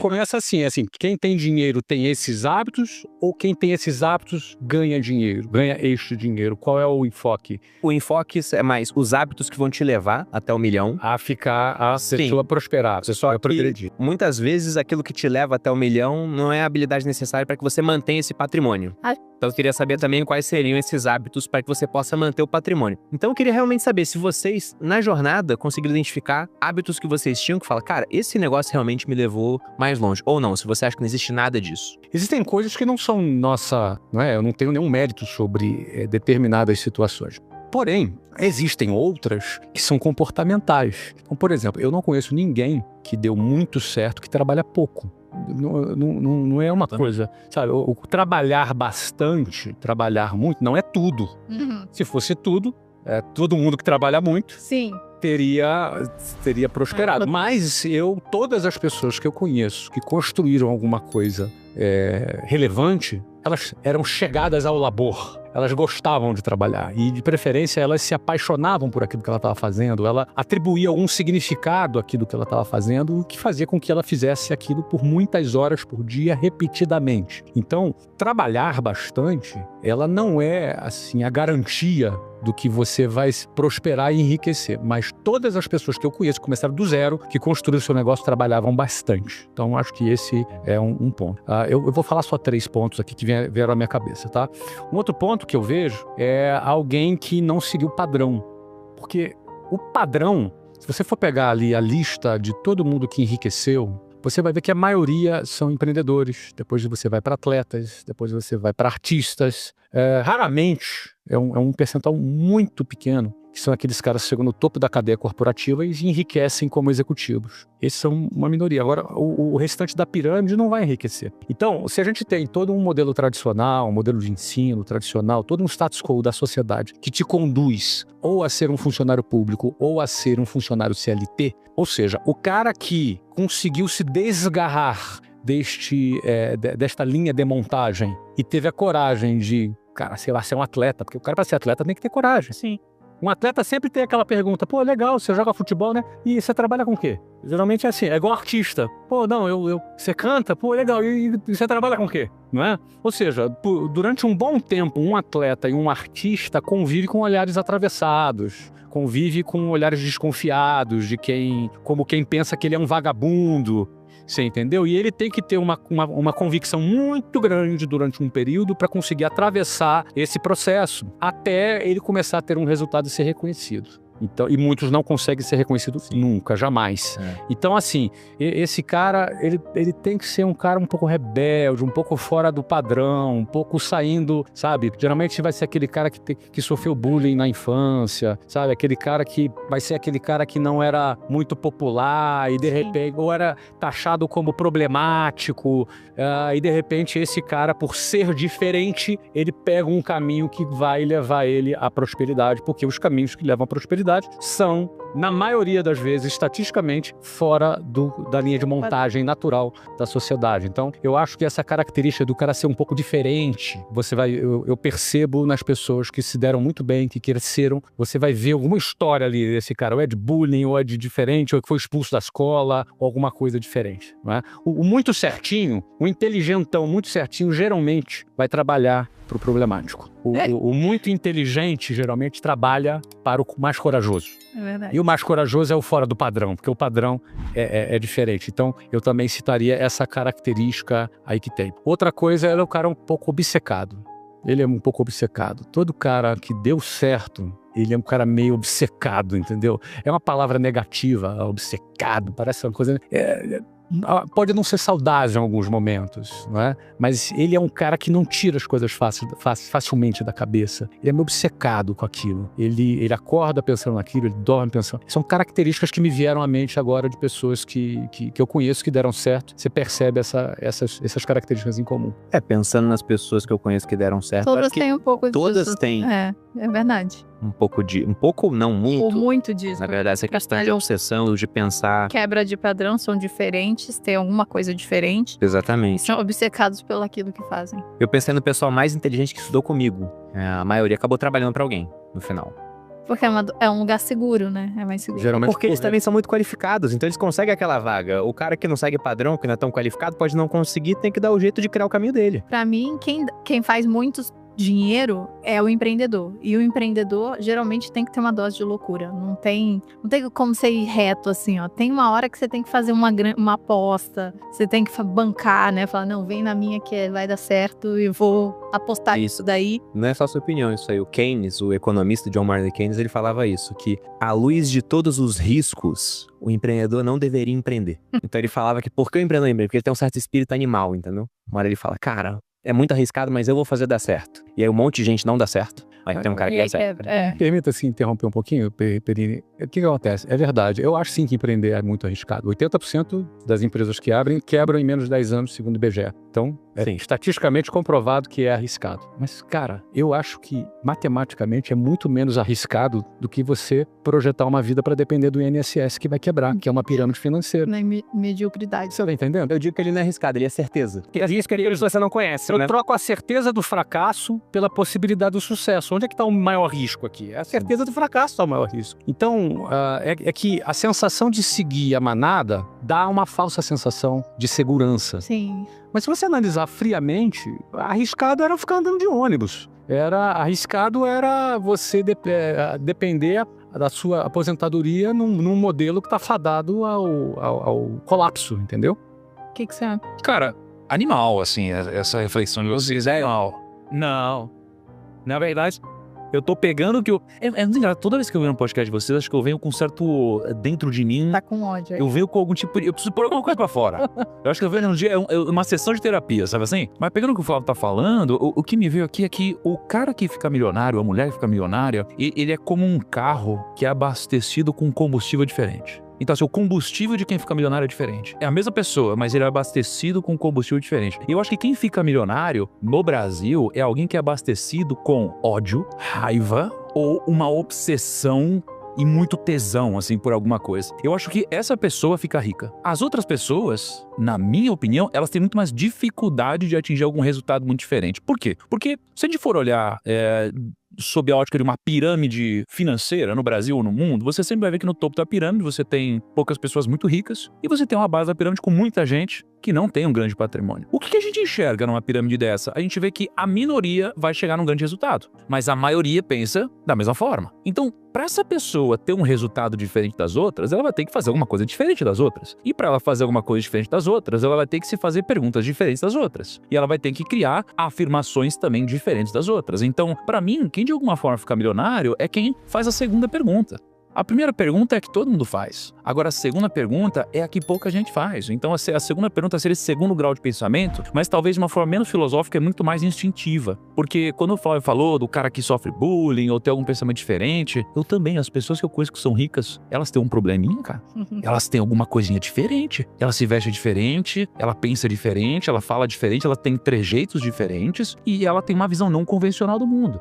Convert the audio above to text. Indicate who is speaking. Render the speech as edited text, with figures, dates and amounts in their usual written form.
Speaker 1: começa assim, quem tem dinheiro tem esses hábitos ou quem tem esses hábitos ganha dinheiro, ganha este dinheiro? Qual é o enfoque?
Speaker 2: O enfoque é mais os hábitos que vão te levar até o milhão.
Speaker 1: A ficar, a pessoa prosperar, você só vai progredir.
Speaker 2: Muitas vezes aquilo que te leva até o milhão não é a habilidade necessária para que você mantenha esse patrimônio. Então eu queria saber também quais seriam esses hábitos para que você possa manter o patrimônio. Então eu queria realmente saber se vocês, na jornada, conseguiram identificar hábitos que vocês tinham que falar, cara, esse negócio realmente me levou mais longe. Ou não, se você acha que não existe nada disso.
Speaker 1: Existem coisas que não são eu não tenho nenhum mérito sobre determinadas situações. Porém, existem outras que são comportamentais. Então, por exemplo, eu não conheço ninguém que deu muito certo que trabalha pouco. Não é uma coisa, sabe? O trabalhar bastante, trabalhar muito, não é tudo. Se fosse tudo, todo mundo que trabalha muito teria prosperado. Mas todas as pessoas que eu conheço que construíram alguma coisa relevante, elas eram chegadas ao labor. Elas gostavam de trabalhar e, de preferência, elas se apaixonavam por aquilo que ela estava fazendo. Ela atribuía algum significado àquilo que ela estava fazendo, o que fazia com que ela fizesse aquilo por muitas horas por dia, repetidamente. Então, trabalhar bastante, ela não é, assim, a garantia do que você vai prosperar e enriquecer. Mas todas as pessoas que eu conheço que começaram do zero, que construíram seu negócio, trabalhavam bastante. Então, acho que esse é um ponto. Eu vou falar só 3 pontos aqui que vieram à minha cabeça, tá? Um outro ponto que eu vejo é alguém que não seguiu o padrão. Porque o padrão, se você for pegar ali a lista de todo mundo que enriqueceu, você vai ver que a maioria são empreendedores, depois você vai para atletas, depois você vai para artistas. Raramente, é um percentual muito pequeno, que são aqueles caras que chegam no topo da cadeia corporativa e enriquecem como executivos. Esses são uma minoria. Agora, o restante da pirâmide não vai enriquecer. Então, se a gente tem todo um modelo tradicional, um modelo de ensino tradicional, todo um status quo da sociedade que te conduz ou a ser um funcionário público ou a ser um funcionário CLT, ou seja, o cara que conseguiu se desgarrar desta linha de montagem e teve a coragem de, cara, sei lá, ser um atleta, porque o cara para ser atleta tem que ter coragem.
Speaker 2: Sim.
Speaker 1: Um atleta sempre tem aquela pergunta, pô, legal, você joga futebol, né? E você trabalha com o quê? Geralmente é assim, é igual artista. Pô, não, você canta, pô, legal, e você trabalha com o quê? Não é? Ou seja, durante um bom tempo, um atleta e um artista convive com olhares atravessados, convive com olhares desconfiados como quem pensa que ele é um vagabundo. Você entendeu? E ele tem que ter uma convicção muito grande durante um período para conseguir atravessar esse processo, até ele começar a ter um resultado e ser reconhecido. Então, e muitos não conseguem ser reconhecidos nunca, jamais. Então, assim, esse cara, ele tem que ser um cara um pouco rebelde, um pouco fora do padrão, um pouco saindo, sabe? Geralmente vai ser aquele cara que sofreu bullying na infância, sabe? Aquele cara que vai ser aquele cara que não era muito popular e de repente, ou era taxado como problemático, e de repente esse cara, por ser diferente, ele pega um caminho que vai levar ele à prosperidade, porque os caminhos que levam à prosperidade são, na maioria das vezes, estatisticamente, fora da linha de montagem natural da sociedade. Então, eu acho que essa característica do cara ser um pouco diferente, eu percebo nas pessoas que se deram muito bem, que cresceram, você vai ver alguma história ali desse cara, ou é de bullying, ou é de diferente, ou que foi expulso da escola, ou alguma coisa diferente. Não é? O muito certinho, o inteligentão muito certinho, geralmente vai trabalhar para o problemático. O muito inteligente geralmente trabalha para o mais corajoso.
Speaker 3: É verdade.
Speaker 1: E o mais corajoso é o fora do padrão, porque o padrão é diferente. Então, eu também citaria essa característica aí que tem. Outra coisa é o cara um pouco obcecado. Ele é um pouco obcecado. Todo cara que deu certo, ele é um cara meio obcecado, entendeu? É uma palavra negativa, obcecado, parece uma coisa... Pode não ser saudável em alguns momentos, não é? Mas ele é um cara que não tira as coisas facilmente da cabeça. Ele é meio obcecado com aquilo. Ele acorda pensando naquilo, ele dorme pensando. São características que me vieram à mente agora de pessoas que eu conheço que deram certo. Você percebe essas características em comum.
Speaker 2: Pensando nas pessoas que eu conheço que deram certo.
Speaker 3: Todas têm um pouco disso.
Speaker 2: Todas têm.
Speaker 3: É verdade.
Speaker 2: Um pouco não, muito.
Speaker 3: Ou muito disso.
Speaker 2: Na verdade, essa questão de obsessão, de pensar...
Speaker 3: Quebra de padrão, são diferentes, tem alguma coisa diferente.
Speaker 2: Exatamente.
Speaker 3: São obcecados pelo aquilo que fazem.
Speaker 2: Eu pensei no pessoal mais inteligente que estudou comigo. A maioria acabou trabalhando para alguém, no final.
Speaker 3: Porque é um lugar seguro, né? É mais seguro.
Speaker 1: Geralmente
Speaker 2: Porque eles também são muito qualificados, então eles conseguem aquela vaga. O cara que não segue padrão, que não é tão qualificado, pode não conseguir, tem que dar o jeito de criar o caminho dele.
Speaker 3: Pra mim, quem faz muitos dinheiro é o empreendedor. E o empreendedor geralmente tem que ter uma dose de loucura. Não tem como você ir reto assim, ó. Tem uma hora que você tem que fazer uma aposta, você tem que bancar, né? Falar, não, vem na minha que vai dar certo e vou apostar isso daí.
Speaker 2: Não é só sua opinião isso aí. O Keynes, o economista John Maynard Keynes, ele falava isso, que à luz de todos os riscos, o empreendedor não deveria empreender. Então ele falava que por que o empreendedor empreende? Porque ele tem um certo espírito animal, entendeu? Uma hora ele fala, cara, é muito arriscado, mas eu vou fazer dar certo. E aí um monte de gente não dá certo. Aí tem um cara que dá certo.
Speaker 1: Permita-se interromper um pouquinho, Perini. O que acontece? É verdade. Eu acho sim que empreender é muito arriscado. 80% das empresas que abrem quebram em menos de 10 anos, segundo o IBGE. Então, é estatisticamente comprovado que é arriscado. Mas, cara, eu acho que matematicamente é muito menos arriscado do que você projetar uma vida para depender do INSS que vai quebrar, que é uma pirâmide financeira.
Speaker 3: Na mediocridade.
Speaker 1: Você tá entendendo?
Speaker 2: Eu digo que ele não é arriscado, ele é certeza. Porque as riscas você não conhece,
Speaker 1: Eu troco a certeza do fracasso pela possibilidade do sucesso. Onde é que está o maior risco aqui? A certeza do fracasso está o maior risco. Então, é que a sensação de seguir a manada dá uma falsa sensação de segurança.
Speaker 3: Sim.
Speaker 1: Mas se você analisar friamente, arriscado era ficar andando de ônibus. Arriscado era você depender da sua aposentadoria num modelo que está fadado ao colapso, entendeu?
Speaker 3: O que você acha?
Speaker 4: Cara, animal, assim, essa reflexão de vocês é animal. Não. Na verdade, eu tô pegando o que eu... toda vez que eu venho no podcast de vocês, acho que eu venho com um certo... Dentro de mim...
Speaker 3: Tá com ódio aí.
Speaker 4: Eu venho com algum tipo de... Eu preciso pôr alguma coisa pra fora. Eu acho que eu venho num dia... uma sessão de terapia, sabe assim? Mas pegando o que o Flávio tá falando, o que me veio aqui é que o cara que fica milionário, a mulher que fica milionária, ele é como um carro que é abastecido com combustível diferente. Então, assim, o combustível de quem fica milionário é diferente. É a mesma pessoa, mas ele é abastecido com combustível diferente. E eu acho que quem fica milionário no Brasil é alguém que é abastecido com ódio, raiva ou uma obsessão e muito tesão, assim, por alguma coisa. Eu acho que essa pessoa fica rica. As outras pessoas, na minha opinião, elas têm muito mais dificuldade de atingir algum resultado muito diferente. Por quê? Porque se a gente for olhar... sob a ótica de uma pirâmide financeira no Brasil ou no mundo, você sempre vai ver que no topo da pirâmide você tem poucas pessoas muito ricas e você tem uma base da pirâmide com muita gente que não tem um grande patrimônio. O que a gente enxerga numa pirâmide dessa? A gente vê que a minoria vai chegar num grande resultado, mas a maioria pensa da mesma forma. Então, para essa pessoa ter um resultado diferente das outras, ela vai ter que fazer alguma coisa diferente das outras. E para ela fazer alguma coisa diferente das outras, ela vai ter que se fazer perguntas diferentes das outras. E ela vai ter que criar afirmações também diferentes das outras. Então, para mim, quem de alguma forma fica milionário é quem faz a segunda pergunta. A primeira pergunta é a que todo mundo faz. Agora, a segunda pergunta é a que pouca gente faz. Então, a segunda pergunta seria esse segundo grau de pensamento, mas talvez de uma forma menos filosófica e muito mais instintiva. Porque quando o Flávio falou do cara que sofre bullying ou tem algum pensamento diferente, eu também, as pessoas que eu conheço que são ricas, elas têm um probleminha, cara. Elas têm alguma coisinha diferente. Ela se veste diferente, ela pensa diferente, ela fala diferente, ela tem trejeitos diferentes e ela tem uma visão não convencional do mundo.